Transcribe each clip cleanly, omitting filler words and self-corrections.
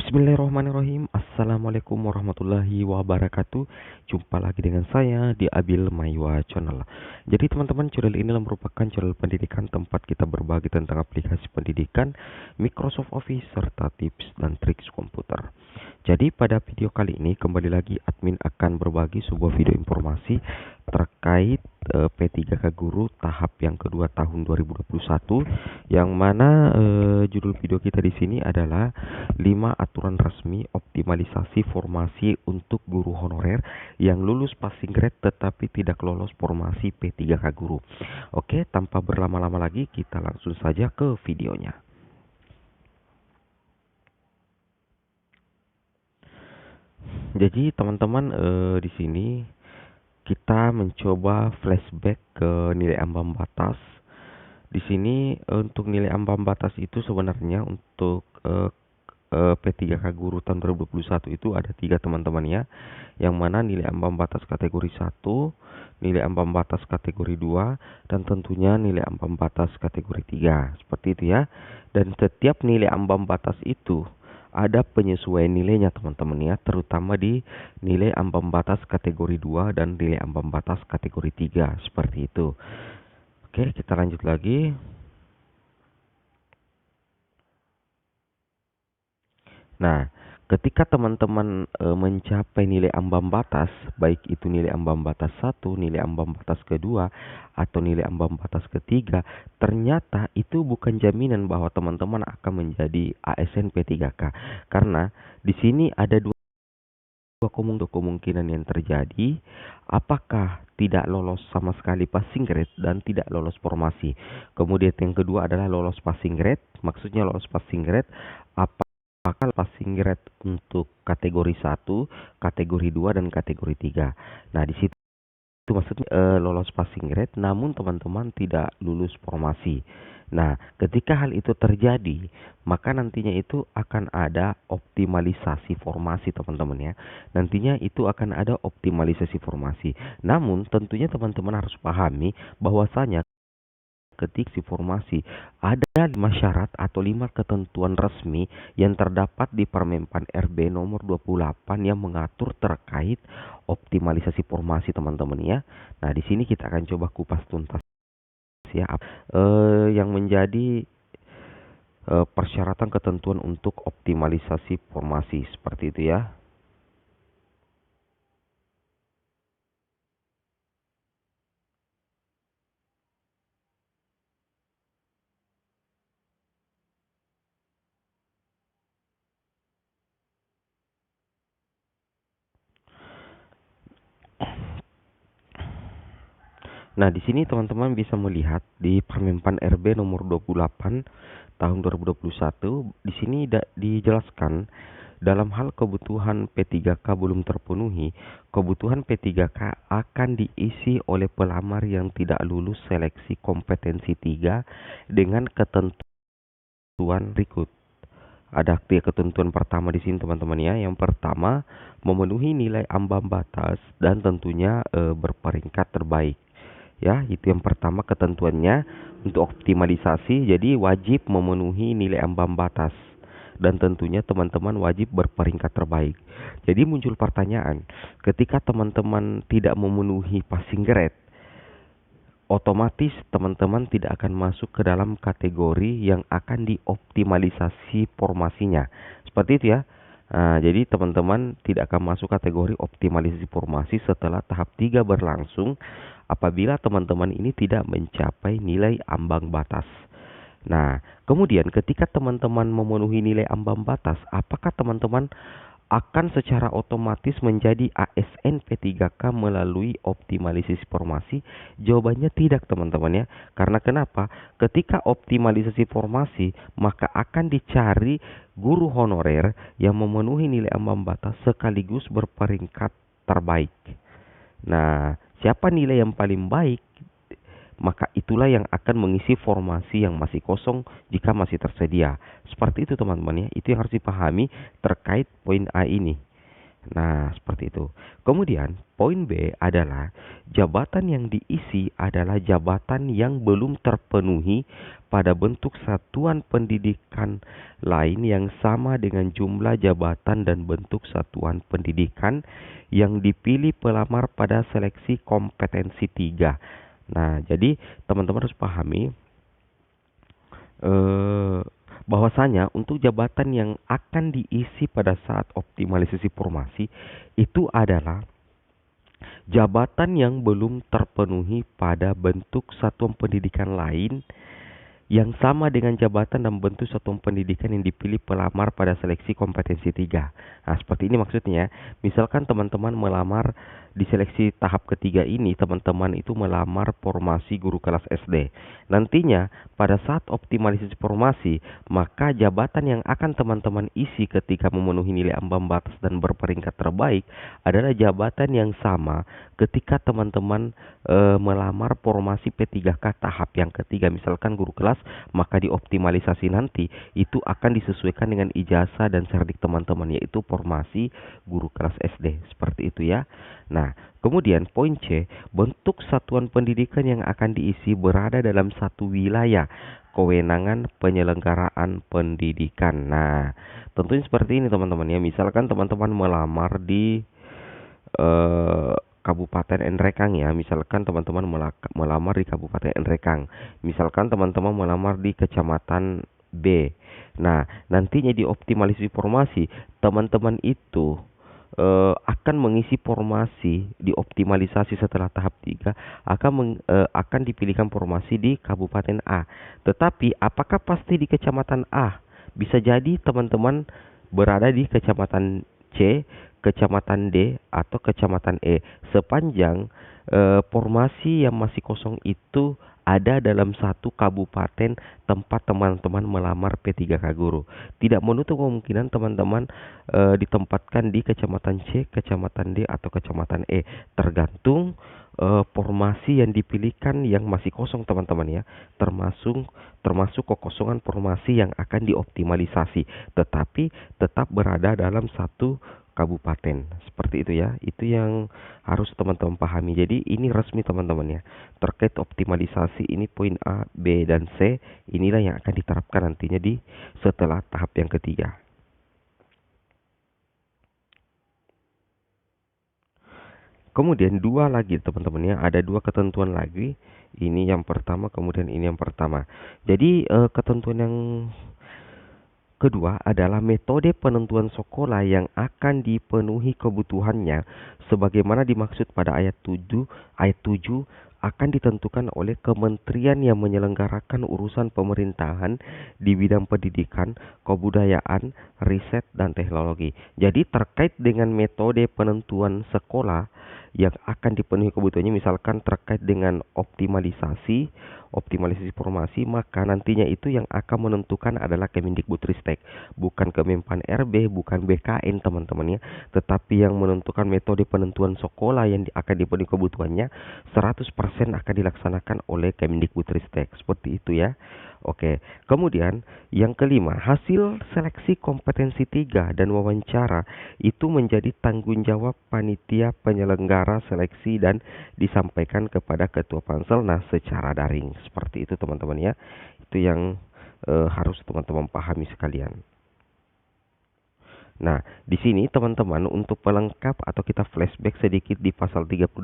Bismillahirrahmanirrahim. Assalamualaikum warahmatullahi wabarakatuh. Jumpa lagi dengan saya di Abil Maywa Channel. Jadi teman-teman, channel ini merupakan channel pendidikan tempat kita berbagi tentang aplikasi pendidikan, Microsoft Office, serta tips dan trik komputer. Jadi pada video kali ini kembali lagi admin akan berbagi sebuah video informasi terkait P3K Guru tahap yang kedua tahun 2021, yang mana judul video kita di sini adalah 5 aturan resmi optimalisasi formasi untuk guru honorer yang lulus passing grade tetapi tidak lolos formasi P3K Guru. Oke, tanpa berlama-lama lagi kita langsung saja ke videonya. Jadi teman-teman, di sini kita mencoba flashback ke nilai ambang batas. Di sini untuk nilai ambang batas itu sebenarnya untuk P3K Guru tahun 2021 itu ada 3 teman-teman ya. Yang mana nilai ambang batas kategori 1, nilai ambang batas kategori 2, dan tentunya nilai ambang batas kategori 3. Seperti itu ya. Dan setiap nilai ambang batas itu ada penyesuaian nilainya teman-teman ya, terutama di nilai ambang batas kategori 2 dan nilai ambang batas kategori 3, seperti itu. Oke, kita lanjut lagi. Nah, ketika teman-teman mencapai nilai ambang batas, baik itu nilai ambang batas 1, nilai ambang batas kedua, atau nilai ambang batas ketiga, ternyata itu bukan jaminan bahwa teman-teman akan menjadi ASN P3K. Karena di sini ada dua kemungkinan yang terjadi, apakah tidak lolos sama sekali passing grade dan tidak lolos formasi. Kemudian yang kedua adalah lolos passing grade, maksudnya lolos passing grade apakah passing grade untuk kategori 1, kategori 2 dan kategori 3. Nah, di situ maksudnya lolos passing grade namun teman-teman tidak lulus formasi. Nah, ketika hal itu terjadi, maka nantinya itu akan ada optimalisasi formasi teman-teman ya. Nantinya itu akan ada optimalisasi formasi. Namun tentunya teman-teman harus pahami bahwasanya ketika si formasi ada 5 syarat atau 5 ketentuan resmi yang terdapat di Permenpan RB nomor 28 yang mengatur terkait optimalisasi formasi teman-teman ya. Nah, di sini kita akan coba kupas tuntas ya, yang menjadi persyaratan ketentuan untuk optimalisasi formasi, seperti itu ya. Nah, di sini teman-teman bisa melihat di Permenpan RB nomor 28 tahun 2021, di sini dijelaskan dalam hal kebutuhan P3K belum terpenuhi, kebutuhan P3K akan diisi oleh pelamar yang tidak lulus seleksi kompetensi 3 dengan ketentuan berikut. Ada ketentuan pertama di sini teman-teman ya. Yang pertama, memenuhi nilai ambang batas dan tentunya berperingkat terbaik. Ya, itu yang pertama ketentuannya untuk optimalisasi. Jadi wajib memenuhi nilai ambang batas dan tentunya teman-teman wajib berperingkat terbaik. Jadi muncul pertanyaan, ketika teman-teman tidak memenuhi passing grade, otomatis teman-teman tidak akan masuk ke dalam kategori yang akan dioptimalisasi formasinya. Seperti itu ya. Nah, jadi teman-teman tidak akan masuk kategori optimalisasi formasi setelah tahap 3 berlangsung apabila teman-teman ini tidak mencapai nilai ambang batas. Nah, kemudian ketika teman-teman memenuhi nilai ambang batas, apakah teman-teman akan secara otomatis menjadi ASN P3K melalui optimalisasi formasi? Jawabannya tidak teman-teman ya. Karena kenapa? Ketika optimalisasi formasi, maka akan dicari guru honorer yang memenuhi nilai ambang batas sekaligus berperingkat terbaik. Nah, siapa nilai yang paling baik, maka itulah yang akan mengisi formasi yang masih kosong jika masih tersedia. Seperti itu teman-teman ya. Itu yang harus dipahami terkait poin A ini. Nah, seperti itu. Kemudian, poin B adalah jabatan yang diisi adalah jabatan yang belum terpenuhi pada bentuk satuan pendidikan lain yang sama dengan jumlah jabatan dan bentuk satuan pendidikan yang dipilih pelamar pada seleksi kompetensi 3. Nah, jadi teman-teman harus pahami eh, bahwasanya untuk jabatan yang akan diisi pada saat optimalisasi formasi itu adalah jabatan yang belum terpenuhi pada bentuk satuan pendidikan lain yang sama dengan jabatan dan bentuk satuan pendidikan yang dipilih pelamar pada seleksi kompetensi 3. Nah, seperti ini maksudnya. Misalkan teman-teman melamar di seleksi tahap ketiga ini, teman-teman itu melamar formasi guru kelas SD. Nantinya, pada saat optimalisasi formasi, maka jabatan yang akan teman-teman isi ketika memenuhi nilai ambang batas dan berperingkat terbaik adalah jabatan yang sama ketika teman-teman melamar formasi P3K tahap yang ketiga, misalkan guru kelas, maka dioptimalisasi nanti itu akan disesuaikan dengan ijazah dan serdik teman-teman, yaitu formasi guru kelas SD. Seperti itu ya. Nah, kemudian poin C, bentuk satuan pendidikan yang akan diisi berada dalam satu wilayah kewenangan penyelenggaraan pendidikan. Nah, tentunya seperti ini teman-teman ya. Misalkan teman-teman melamar di Kabupaten Nrekang ya. Misalkan teman-teman melamar di Kabupaten Nrekang. Misalkan teman-teman melamar di Kecamatan B. Nah, nantinya di optimalisasi formasi, teman-teman itu akan mengisi formasi di optimalisasi setelah tahap 3 akan dipilihkan formasi di Kabupaten A. Tetapi apakah pasti di Kecamatan A? Bisa jadi teman-teman berada di Kecamatan C, Kecamatan D, atau Kecamatan E, sepanjang formasi yang masih kosong itu ada dalam satu kabupaten tempat teman-teman melamar P3K guru. Tidak menutup kemungkinan teman-teman ditempatkan di Kecamatan C, Kecamatan D, atau Kecamatan E, tergantung formasi yang dipilihkan yang masih kosong teman-teman ya, termasuk kekosongan formasi yang akan dioptimalisasi, tetapi tetap berada dalam satu kabupaten. Seperti itu ya. Itu yang harus teman-teman pahami. Jadi ini resmi teman-teman ya. Terkait optimalisasi ini poin A, B, dan C, inilah yang akan diterapkan nantinya di setelah tahap yang ketiga. Kemudian dua lagi teman-teman ya, ada dua ketentuan lagi. Ini yang pertama, kemudian ini yang pertama. Jadi ketentuan yang kedua adalah metode penentuan sekolah yang akan dipenuhi kebutuhannya sebagaimana dimaksud pada ayat 7 akan ditentukan oleh kementerian yang menyelenggarakan urusan pemerintahan di bidang pendidikan, kebudayaan, riset, dan teknologi. Jadi terkait dengan metode penentuan sekolah yang akan dipenuhi kebutuhannya, misalkan terkait dengan optimalisasi formasi, maka nantinya itu yang akan menentukan adalah Kemendikbudristek, bukan Kemenpan RB, bukan BKN teman-teman ya, tetapi yang menentukan metode penentuan sekolah yang akan dipenuhi kebutuhannya 100% akan dilaksanakan oleh Kemendikbudristek. Seperti itu ya. Oke, kemudian yang kelima, hasil seleksi kompetensi 3 dan wawancara itu menjadi tanggung jawab panitia penyelenggara seleksi dan disampaikan kepada ketua pansel secara daring. Seperti itu teman-teman ya. Itu yang harus teman-teman pahami sekalian. Nah, di sini teman-teman untuk pelengkap atau kita flashback sedikit di pasal 38,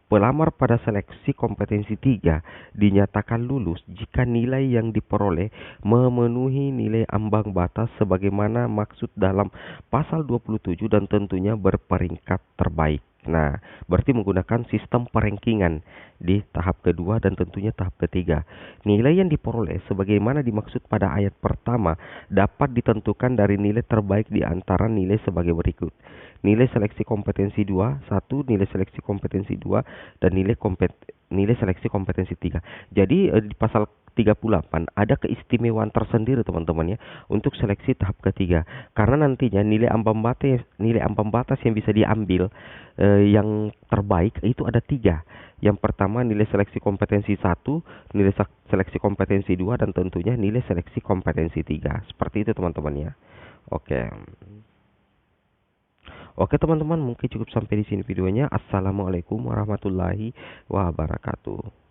pelamar pada seleksi kompetensi 3 dinyatakan lulus jika nilai yang diperoleh memenuhi nilai ambang batas sebagaimana maksud dalam pasal 27 dan tentunya berperingkat terbaik. Nah, berarti menggunakan sistem perankingan di tahap kedua dan tentunya tahap ketiga. Nilai yang diperoleh sebagaimana dimaksud pada ayat pertama dapat ditentukan dari nilai terbaik di antara nilai sebagai berikut. Nilai seleksi kompetensi 2, 1, nilai seleksi kompetensi 2, dan nilai seleksi kompetensi 3. Jadi di pasal 38 ada keistimewaan tersendiri teman-teman ya untuk seleksi tahap ketiga, karena nantinya nilai ambang batas yang bisa diambil yang terbaik itu ada 3. Yang pertama nilai seleksi kompetensi 1, nilai seleksi kompetensi 2, dan tentunya nilai seleksi kompetensi 3. Seperti itu teman-teman ya. Oke. Oke teman-teman, mungkin cukup sampai di sini videonya. Assalamualaikum warahmatullahi wabarakatuh.